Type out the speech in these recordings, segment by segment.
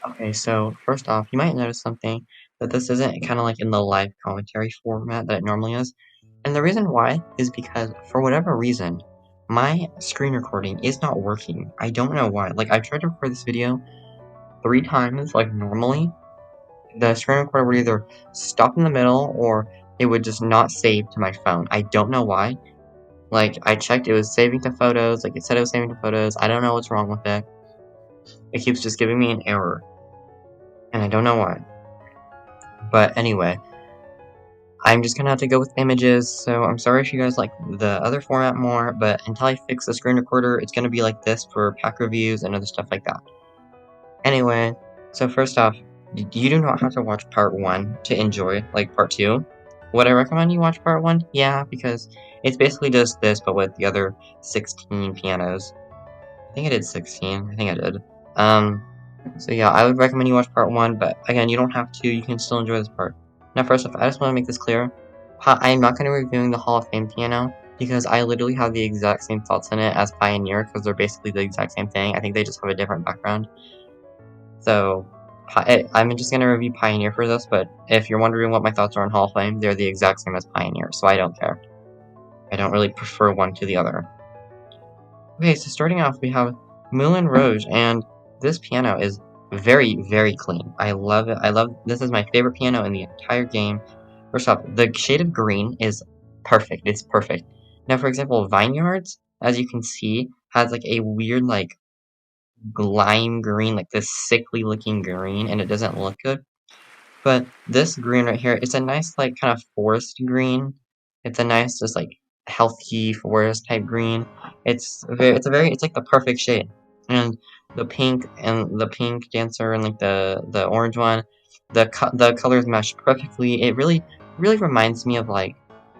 Okay, so first off, you might notice something that this isn't kind of like in the live commentary format that it normally is. And the reason why is because for whatever reason, my screen recording is not working. I don't know why. Like I've tried to record this video 3 times like normally. The screen recorder would either stop in the middle or it would just not save to my phone. I don't know why. Like I checked, it was saving to photos, like it said it was saving to photos. I don't know what's wrong with it. It keeps just giving me an error. And I don't know why. But anyway, I'm just gonna have to go with images, so I'm sorry if you guys like the other format more, but until I fix the screen recorder, it's gonna be like this for pack reviews and other stuff like that. Anyway, so first off, you do not have to watch part 1 to enjoy, like, part 2. Would I recommend you watch part 1? Yeah, because it's basically just this, but with the other 16 pianos. I think I did 16, I think I did. So yeah, I would recommend you watch part 1, but again, you don't have to, you can still enjoy this part. Now first off, I just want to make this clear. I am not going to be reviewing the Hall of Fame piano, because I literally have the exact same thoughts in it as Pioneer, because they're basically the exact same thing. I think they just have a different background. So, I'm just going to review Pioneer for this, but if you're wondering what my thoughts are on Hall of Fame, they're the exact same as Pioneer, so I don't care. I don't really prefer one to the other. Okay, so starting off, we have Moulin Rouge, and this piano is very, very clean. I love it. This is my favorite piano in the entire game. First off, the shade of green is perfect. It's perfect. Now, for example, Vineyards, as you can see, has like a weird, like, lime green, like this sickly looking green, and it doesn't look good. But this green right here, it's a nice, like, kind of forest green. It's a nice, just, like, healthy forest type green. It's like the perfect shade. And the pink dancer and, like, the orange one, the colors mesh perfectly. It really reminds me of, like,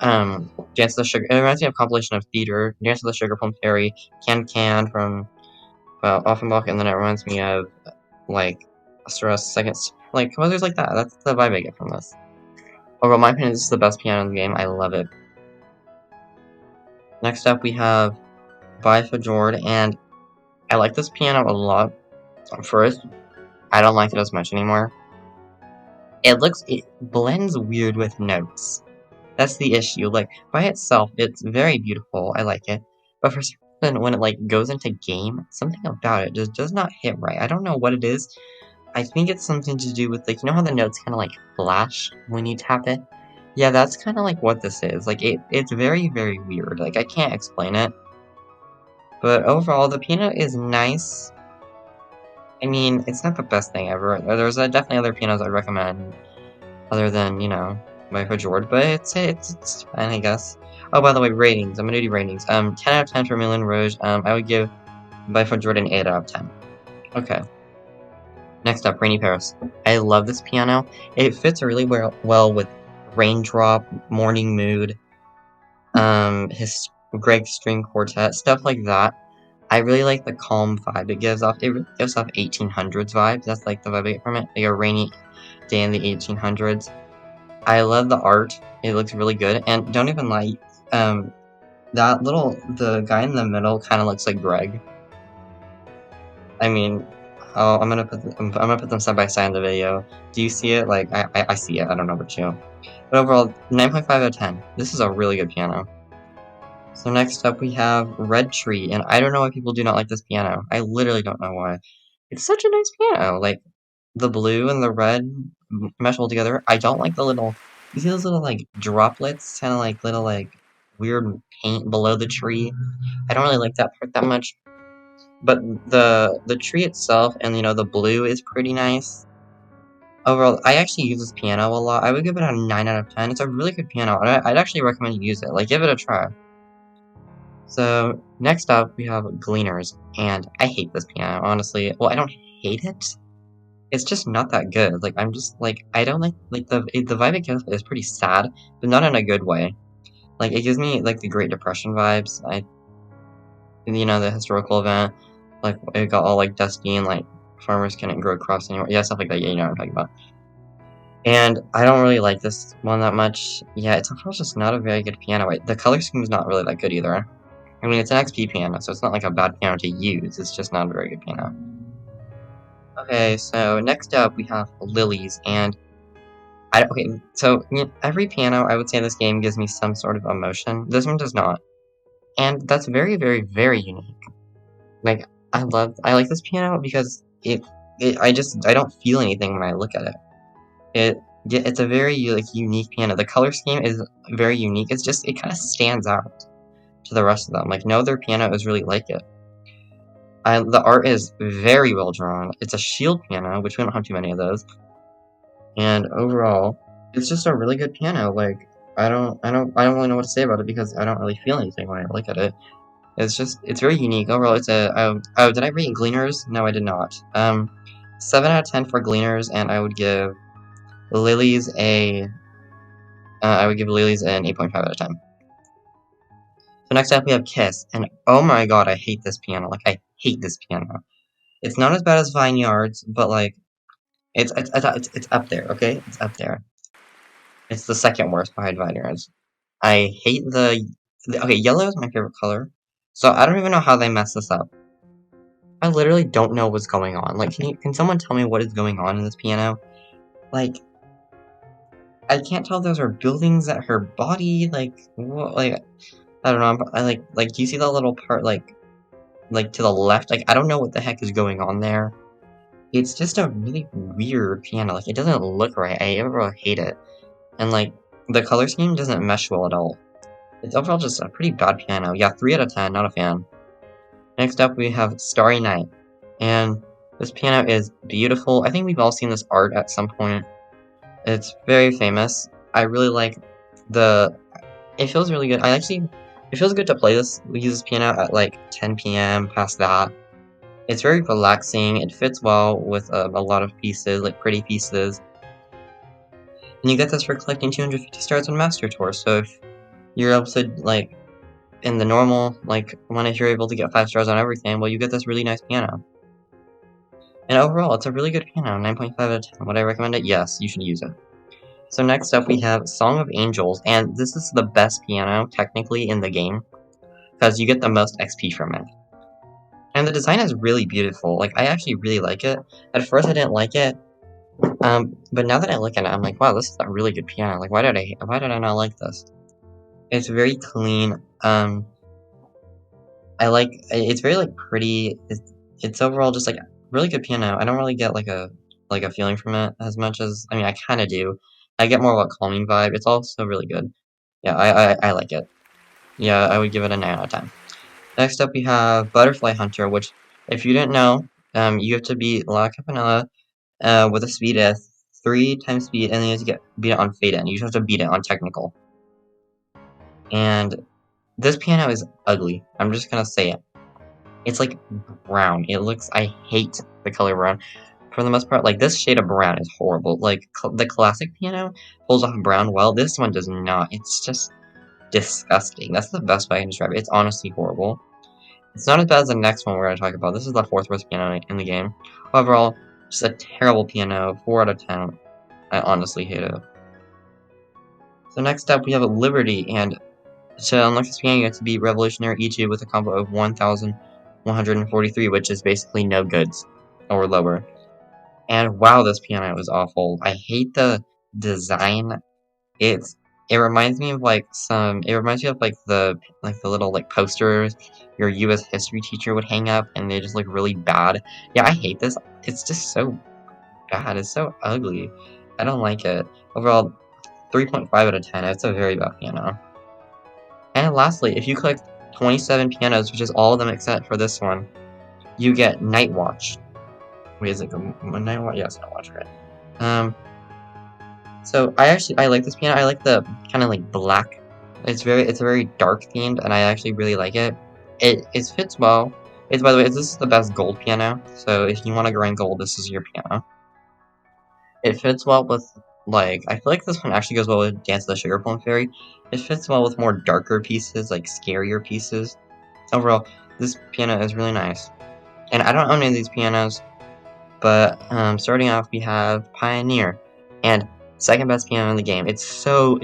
Dance of the Sugar it reminds me of compilation of theater, Dance of the Sugar Plum Fairy, Can from, Offenbach, and then it reminds me of, like, Strauss second, like, composers like that. That's the vibe I get from this. Overall, my opinion, this is the best piano in the game. I love it. Next up, we have by Fjord, and I like this piano a lot. First, I don't like it as much anymore. It blends weird with notes. That's the issue. Like, by itself, it's very beautiful. I like it. But for some reason, when it, like, goes into game, something about it just does not hit right. I don't know what it is. I think it's something to do with, like, you know how the notes kind of, like, flash when you tap it? Yeah, that's kind of like what this is. Like, it's very, very weird. Like, I can't explain it. But overall, the piano is nice. I mean, it's not the best thing ever. There's definitely other pianos I'd recommend, other than, you know, my Fjord, but it's fine, I guess. Oh, by the way, ratings. I'm gonna do ratings. 10 out of 10 for Moulin Rouge. I would give by Fjord an 8 out of 10. Okay. Next up, Rainy Paris. I love this piano. It fits really well with Raindrop, Morning Mood, his Greg String Quartet, stuff like that. I really like the calm vibe it gives off. It really gives off 1800s vibes. That's like the vibe I get from it. Like a rainy day in the 1800s. I love the art. It looks really good. And don't even lie, the guy in the middle kind of looks like Greg. I mean, oh, I'm gonna put them side by side in the video. Do you see it? Like, I see it. I don't know about you. But overall, 9.5 out of 10. This is a really good piano. So next up we have Red Tree, and I don't know why people do not like this piano. I literally don't know why. It's such a nice piano. Like, the blue and the red mesh well together. I don't like you see those little, like, droplets? Kind of like little, like, weird paint below the tree. I don't really like that part that much. But the tree itself and, you know, the blue is pretty nice. Overall, I actually use this piano a lot. I would give it a 9 out of 10. It's a really good piano, and I'd actually recommend you use it. Like, give it a try. So, next up, we have Gleaners, and I hate this piano, honestly. Well, I don't hate it. It's just not that good. Like, I'm just, like, I don't like, the vibe it gives is pretty sad, but not in a good way. Like, it gives me, like, the Great Depression vibes. You know, the historical event, like, it got all, like, dusty and, like, farmers couldn't grow crops anymore. Yeah, stuff like that. Yeah, you know what I'm talking about. And I don't really like this one that much. Yeah, it's overall just not a very good piano. The color scheme is not really that good either. I mean, it's an XP piano, so it's not like a bad piano to use. It's just not a very good piano. Okay, so next up we have Lilies, and okay, so every piano I would say in this game gives me some sort of emotion. This one does not, and that's very, very, very unique. Like I like this piano because I don't feel anything when I look at it. It's a very like unique piano. The color scheme is very unique. It kind of stands out to the rest of them. Like no other piano is really like it. The art is very well drawn. It's a shield piano, which we don't have too many of those. And overall, it's just a really good piano. Like I don't really know what to say about it because I don't really feel anything when I look at it. It's very unique. Overall, it's a, oh, did I rate Gleaners? No, I did not. 7 out of 10 for Gleaners, and I would give Lilies I would give Lilies an 8.5 out of 10. So next up we have Kiss, and oh my god, I hate this piano. Like, I hate this piano. It's not as bad as Vineyards, but like, it's up there, okay? It's up there. It's the second worst behind Vineyards. I hate okay, yellow is my favorite color, so I don't even know how they messed this up. I literally don't know what's going on. Like, can someone tell me what is going on in this piano? Like, I can't tell if those are buildings at her body. Like, what? Like, I don't know. Do you see that little part? Like to the left. Like, I don't know what the heck is going on there. It's just a really weird piano. Like, it doesn't look right. I overall hate it, and like the color scheme doesn't mesh well at all. It's overall just a pretty bad piano. Yeah, 3 out of 10. Not a fan. Next up, we have Starry Night, and this piano is beautiful. I think we've all seen this art at some point. It's very famous. I really like the. It feels really good. It feels good to play this. We use this piano at like 10 p.m. Past that, it's very relaxing. It fits well with a lot of pieces, like pretty pieces. And you get this for collecting 250 stars on Master Tour. So if you're able to like in the normal like one, if you're able to get 5 stars on everything, well, you get this really nice piano. And overall, it's a really good piano. 9.5 out of 10. Would I recommend it? Yes, you should use it. So next up we have Song of Angels, and this is the best piano, technically, in the game, because you get the most XP from it. And the design is really beautiful, like, I actually really like it. At first I didn't like it, but now that I look at it, I'm like, wow, this is a really good piano, like, why did I not like this? It's very clean, it's very, like, pretty, it's overall just, like, a really good piano. I don't really get, like a feeling from it as much as I mean, I kinda do. I get more of a calming vibe. It's also really good. Yeah, I like it. Yeah, I would give it a 9 out of 10. Next up, we have Butterfly Hunter, which, if you didn't know, you have to beat La Campanella, with a speed of 3 times speed, and then you have to beat it on Fade In. You just have to beat it on Technical. And this piano is ugly. I'm just gonna say it. It's like brown. I hate the color brown. For the most part, like, this shade of brown is horrible. Like, the classic piano pulls off brown well. This one does not. It's just disgusting. That's the best way I can describe it. It's honestly horrible. It's not as bad as the next one we're going to talk about. This is the 4th worst piano in the game. Overall, just a terrible piano. 4 out of 10. I honestly hate it. So next up, we have Liberty, and to unlock this piano, you have to beat Revolutionary E2 with a combo of 1,143, which is basically no goods, or lower. And wow, this piano is awful. I hate the design. It's it reminds me of the little like posters your US history teacher would hang up, and they just look really bad. Yeah, I hate this. It's just so bad. It's so ugly. I don't like it. Overall, 3.5 out of 10. It's a very bad piano. And lastly, if you collect 27 pianos, which is all of them except for this one, you get Night Watch. Wait, is it a Night Watch? Yes, Night Watch, right? So I like this piano. I like the kind of like black. It's a very dark themed, and I actually really like it. It fits well. It's by the way, this is the best gold piano. So if you want to grind gold, this is your piano. It fits well with like I feel like this one actually goes well with Dance of the Sugar Plum Fairy. It fits well with more darker pieces, like scarier pieces. Overall, this piano is really nice. And I don't own any of these pianos, but starting off we have Pioneer, and second best piano in the game. It's so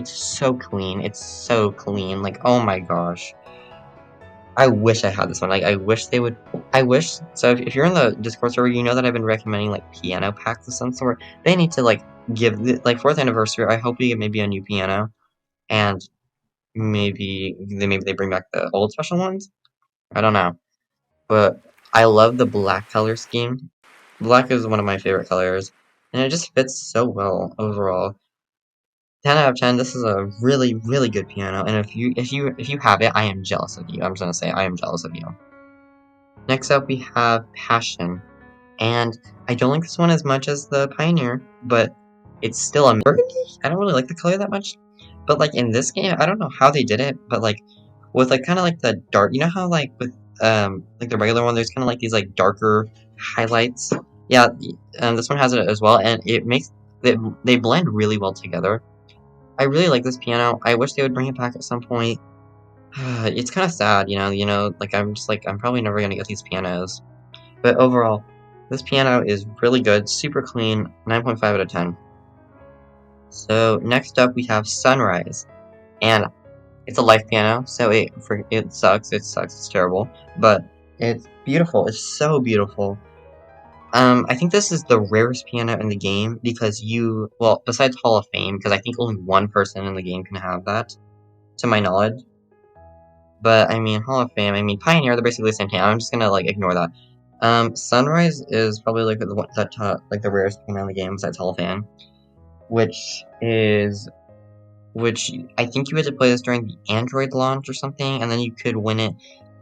clean. It's so clean. Like, oh my gosh. I wish I had this one. Like, I wish they would. I wish. So if you're in the Discord server, you know that I've been recommending like piano packs of some sort. They need to like give like 4th anniversary. I hope we get maybe a new piano, and maybe they bring back the old special ones. I don't know, but I love the black color scheme. Black is one of my favorite colors, and it just fits so well overall. 10 out of 10. This is a really, really good piano, and if you have it, I am jealous of you. I'm just gonna say I am jealous of you. Next up, we have Passion, and I don't like this one as much as the Pioneer, but it's still a burgundy. I don't really like the color that much, but like in this game, I don't know how they did it, but like with like kind of like the dark, you know how like with like the regular one, there's kind of like these like darker highlights. Yeah, this one has it as well, and it makes they blend really well together. I really like this piano. I wish they would bring it back at some point. It's kind of sad, like I'm just like I'm probably never gonna get these pianos. But overall, this piano is really good, super clean, 9.5 out of 10. So next up we have Sunrise, and it's a life piano, so it sucks, it's terrible, but it's beautiful, it's so beautiful. I think this is the rarest piano in the game because well, besides Hall of Fame, because I think only one person in the game can have that, to my knowledge. But I mean, Hall of Fame, I mean, Pioneer, they're basically the same thing. I'm just gonna like ignore that. Sunrise is probably like the one that like the rarest piano in the game besides Hall of Fame, which is which I think you had to play this during the Android launch or something, and then you could win it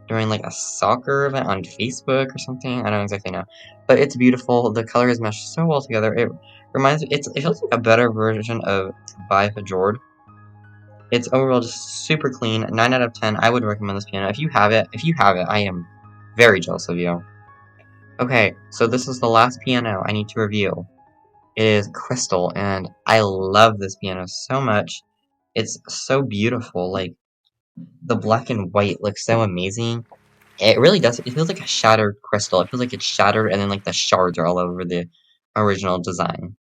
during like a soccer event on Facebook or something. I don't exactly know, but it's beautiful. The colors mesh so well together. It feels like a better version of By Fjord. It's overall just super clean. 9 out of 10. I would recommend this piano. If you have it, I am very jealous of you. Okay, so this is the last piano I need to review. It is Crystal, and I love this piano so much. It's so beautiful. Like, the black and white looks so amazing. It really does. It feels like a shattered crystal. It feels like it's shattered, and then like the shards are all over the original design.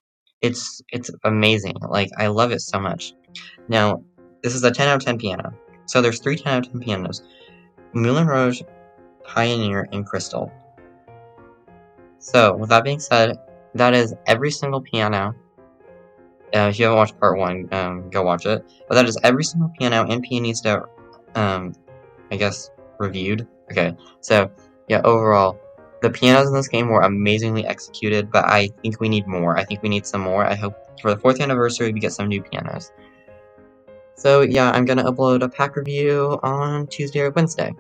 It's amazing. Like, I love it so much. Now, this is a 10 out of 10 piano. So there's 3 10 out of 10 pianos. Moulin Rouge, Pioneer, and Crystal. So, with that being said, that is every single piano. If you haven't watched part 1, go watch it. But that is every single piano and pianista, I guess, reviewed. Okay, so, yeah, overall, the pianos in this game were amazingly executed, but I think we need more. I think we need some more. I hope for the 4th anniversary we get some new pianos. So, yeah, I'm gonna upload a pack review on Tuesday or Wednesday.